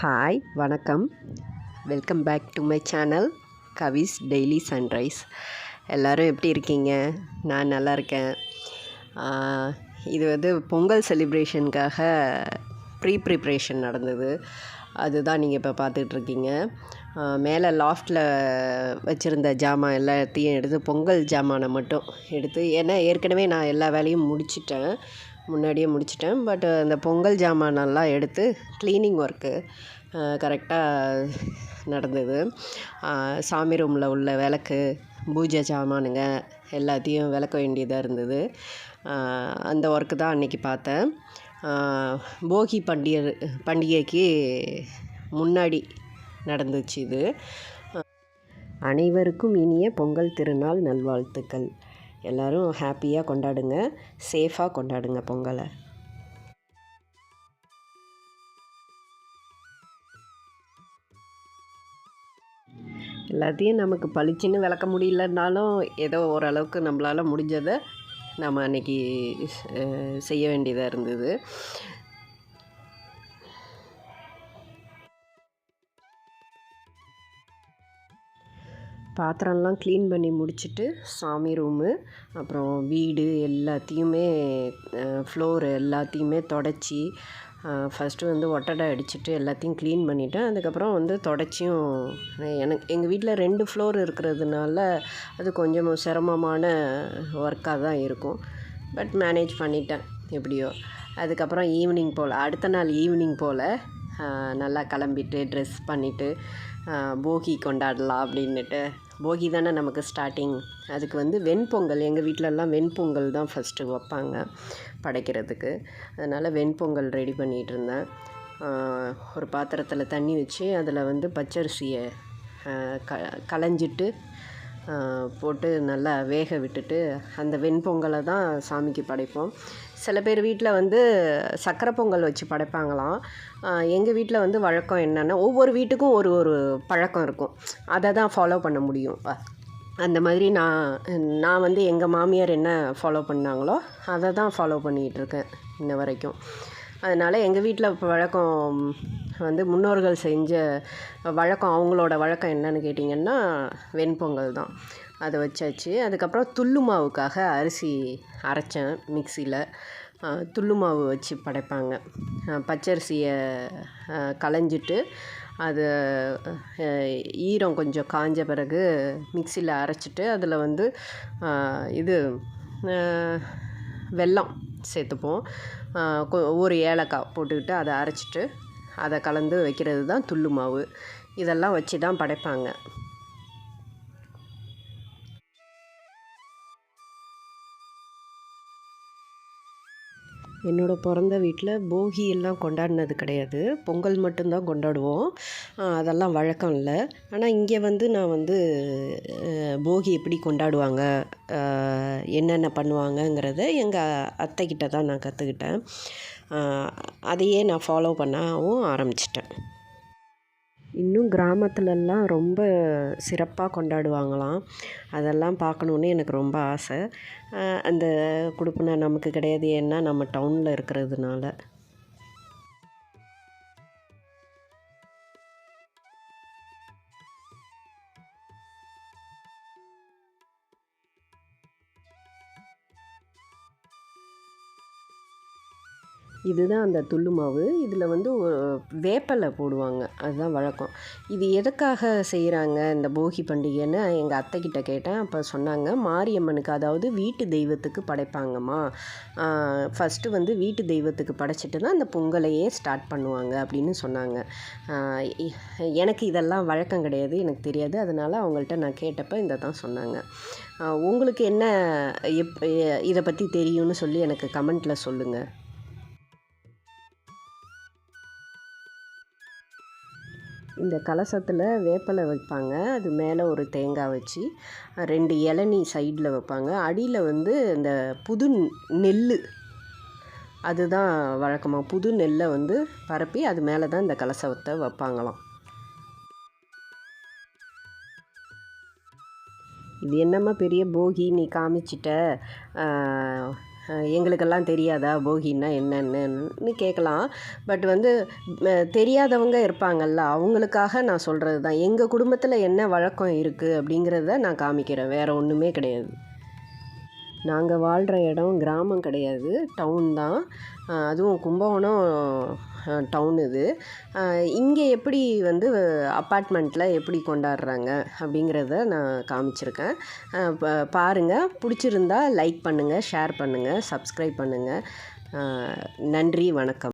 Hi வணக்கம். Welcome back to my channel Kavi's daily sunrise. எல்லோரும் எப்படி இருக்கீங்க? நான் நல்லா இருக்கேன். இது பொங்கல் செலிப்ரேஷனுக்காக ப்ரிப்ரேஷன் நடந்தது. அதுதான் நீங்கள் இப்போ பார்த்துட்ருக்கீங்க. மேலே லாஃப்டில் வச்சுருந்த ஜாமான் எல்லாத்தையும் எடுத்து பொங்கல் ஜாமானை மட்டும் எடுத்து, ஏன்னா ஏற்கனவே நான் எல்லா வேலையும் முன்னாடியே முடிச்சிட்டேன். பட் அந்த பொங்கல் ஜாமானெல்லாம் எடுத்து க்ளீனிங் ஒர்க்கு கரெக்டாக நடந்தது. சாமி ரூமில் உள்ள விளக்கு, பூஜை ஜாமானுங்க எல்லாத்தையும் விளக்க வேண்டியதாக இருந்தது. அந்த ஒர்க்கு தான் அன்றைக்கி பார்த்தேன். போகி பண்டிகைக்கு முன்னாடி நடந்துச்சு இது. அனைவருக்கும் இனிய பொங்கல் திருநாள் நல்வாழ்த்துக்கள். எல்லோரும் ஹாப்பியாக கொண்டாடுங்க, சேஃபாக கொண்டாடுங்க பொங்கலை. எல்லாத்தையும் நமக்கு பளிச்சுன்னு விளக்க முடியலன்னாலும் ஏதோ ஓரளவுக்கு நம்மளால் முடிஞ்சதை நம்ம அன்றைக்கி செய்ய வேண்டியதாக இருந்தது. பாத்திரம்லாம் க்ளீன் பண்ணி முடிச்சுட்டு சாமி ரூமு, அப்புறம் வீடு எல்லாத்தையுமே ஃப்ளோரு எல்லாத்தையுமே தொடச்சி ஃபஸ்ட்டு ஒட்டடை அடிச்சுட்டு எல்லாத்தையும் க்ளீன் பண்ணிவிட்டேன். அதுக்கப்புறம் தொடச்சியும் எங்கள் வீட்டில் 2 ஃப்ளோர் இருக்கிறதுனால அது கொஞ்சம் சிரமமான ஒர்க்காக தான் இருக்கும். பட் மேனேஜ் பண்ணிட்டேன் எப்படியோ. அதுக்கப்புறம் அடுத்த நாள் ஈவினிங் போல் நல்லா கிளம்பிட்டு ட்ரெஸ் பண்ணிவிட்டு போகி கொண்டாடலாம் அப்படின்னுட்டு. போகி தானே நமக்கு ஸ்டார்டிங். அதுக்கு வெண்பொங்கல், எங்கள் வீட்டிலலாம் வெண்பொங்கல் தான் ஃபஸ்ட்டு வைப்பாங்க படைக்கிறதுக்கு. அதனால் வெண்பொங்கல் ரெடி பண்ணிகிட்டு இருந்தேன். ஒரு பாத்திரத்தில் தண்ணி வச்சு அதில் பச்சரிசியை களைஞ்சிட்டு போட்டு நல்லா வேக விட்டுட்டு அந்த வெண்பொங்கலை தான் சாமிக்கு படைப்போம். சில பேர் வீட்டில் சக்கரை பொங்கல் வச்சு படைப்பாங்களாம். எங்கள் வீட்டில் வழக்கம் என்னென்னா, ஒவ்வொரு வீட்டுக்கும் ஒரு ஒரு பழக்கம் இருக்கும். அதை தான் ஃபாலோ பண்ண முடியும். அந்த மாதிரி நான் எங்கள் மாமியார் என்ன ஃபாலோ பண்ணாங்களோ அதை தான் ஃபாலோ பண்ணிகிட்ருக்கேன் இன்ன வரைக்கும். அதனால் எங்கள் வீட்டில் வழக்கம் முன்னோர்கள் செஞ்ச வழக்கம், அவங்களோட வழக்கம் என்னன்னு கேட்டிங்கன்னா வெண்பொங்கல் தான். அதை வச்சாச்சு. அதுக்கப்புறம் துள்ளு மாவுக்காக அரிசி அரைச்சேன் மிக்சியில். துள்ளு மாவு வச்சு படைப்பாங்க. பச்சரிசியை களைஞ்சிட்டு அது ஈரம் கொஞ்சம் காஞ்ச பிறகு மிக்சியில் அரைச்சிட்டு அதில் இது வெல்லம் சேர்த்துப்போம். ஒரு ஏலக்காய் போட்டுக்கிட்டு அதை அரைச்சிட்டு அதை கலந்து வைக்கிறது தான் துள்ளு மாவு. இதெல்லாம் வச்சு தான் படைப்பாங்க. என்னோடய பிறந்த வீட்டில் போகி எல்லாம் கொண்டாடினது கிடையாது. பொங்கல் மட்டும்தான் கொண்டாடுவோம். அதெல்லாம் வழக்கம் இல்லை. ஆனால் இங்கே நான் போகி எப்படி கொண்டாடுவாங்க, என்னென்ன பண்ணுவாங்கங்கிறத எங்கள் அத்தைக்கிட்ட தான் நான் கற்றுக்கிட்டேன். அதையே நான் ஃபாலோ பண்ணவும் ஆரம்பிச்சிட்டேன். இன்னும் கிராமத்துலலாம் ரொம்ப சிறப்பாக கொண்டாடுவாங்களாம். அதெல்லாம் பார்க்கணுன்னு எனக்கு ரொம்ப ஆசை. அந்த குடுப்பினை நமக்கு கிடையாது, ஏன்னா நம்ம டவுனில் இருக்கிறதுனால. இதுதான் அந்த துள்ளு மாவு. இதில் வேப்பிலை போடுவாங்க, அதுதான் வழக்கம். இது எதுக்காக செய்கிறாங்க இந்த போகி பண்டிகைன்னு எங்கள் அத்தைக்கிட்ட கேட்டேன். அப்போ சொன்னாங்க, மாரியம்மனுக்கு, அதாவது வீட்டு தெய்வத்துக்கு படைப்பாங்கம்மா. ஃபஸ்ட்டு வீட்டு தெய்வத்துக்கு படைச்சிட்டு தான் அந்த பொங்கலையே ஸ்டார்ட் பண்ணுவாங்க அப்படின்னு சொன்னாங்க. எனக்கு இதெல்லாம் வழக்கம் கிடையாது, எனக்கு தெரியாது. அதனால் அவங்கள்ட்ட நான் கேட்டப்போ இதை தான் சொன்னாங்க. உங்களுக்கு என்ன இதை பற்றி தெரியும்னு சொல்லி எனக்கு கமெண்ட்டில் சொல்லுங்கள். இந்த கலசத்தில் வேப்பிலை வைப்பாங்க. அது மேலே ஒரு தேங்காய் வச்சு 2 இளநீ சைடில் வைப்பாங்க. அடியில் இந்த புது நெல், அதுதான் வழக்கமாக. புது நெல்லை பரப்பி அது மேலே தான் இந்த கலசத்தை வைப்பாங்களாம். இது என்னம்மா பெரிய போகி நீ காமிச்சிட்ட, எங்களுக்கெல்லாம் தெரியாதா போகின்னா என்னென்னு கேட்கலாம். பட் தெரியாதவங்க இருப்பாங்கள்ல, அவங்களுக்காக நான் சொல்கிறது தான். எங்கள் குடும்பத்தில் என்ன வழக்கம் இருக்குது அப்படிங்கிறத நான் காமிக்கிறேன், வேறு ஒன்றுமே கிடையாது. நாங்கள் வாழ்கிற இடம் கிராமம் கிடையாது, டவுன் தான். அதுவும் கும்பகோணம் டவுன் இது. இங்கே எப்படி அப்பார்ட்மெண்ட்டில் எப்படி கொண்டாடுறாங்க அப்படிங்கிறத நான் காமிச்சிருக்கேன். பாருங்கள், பிடிச்சிருந்தா லைக் பண்ணுங்கள், ஷேர் பண்ணுங்கள், சப்ஸ்கிரைப் பண்ணுங்கள். நன்றி, வணக்கம்.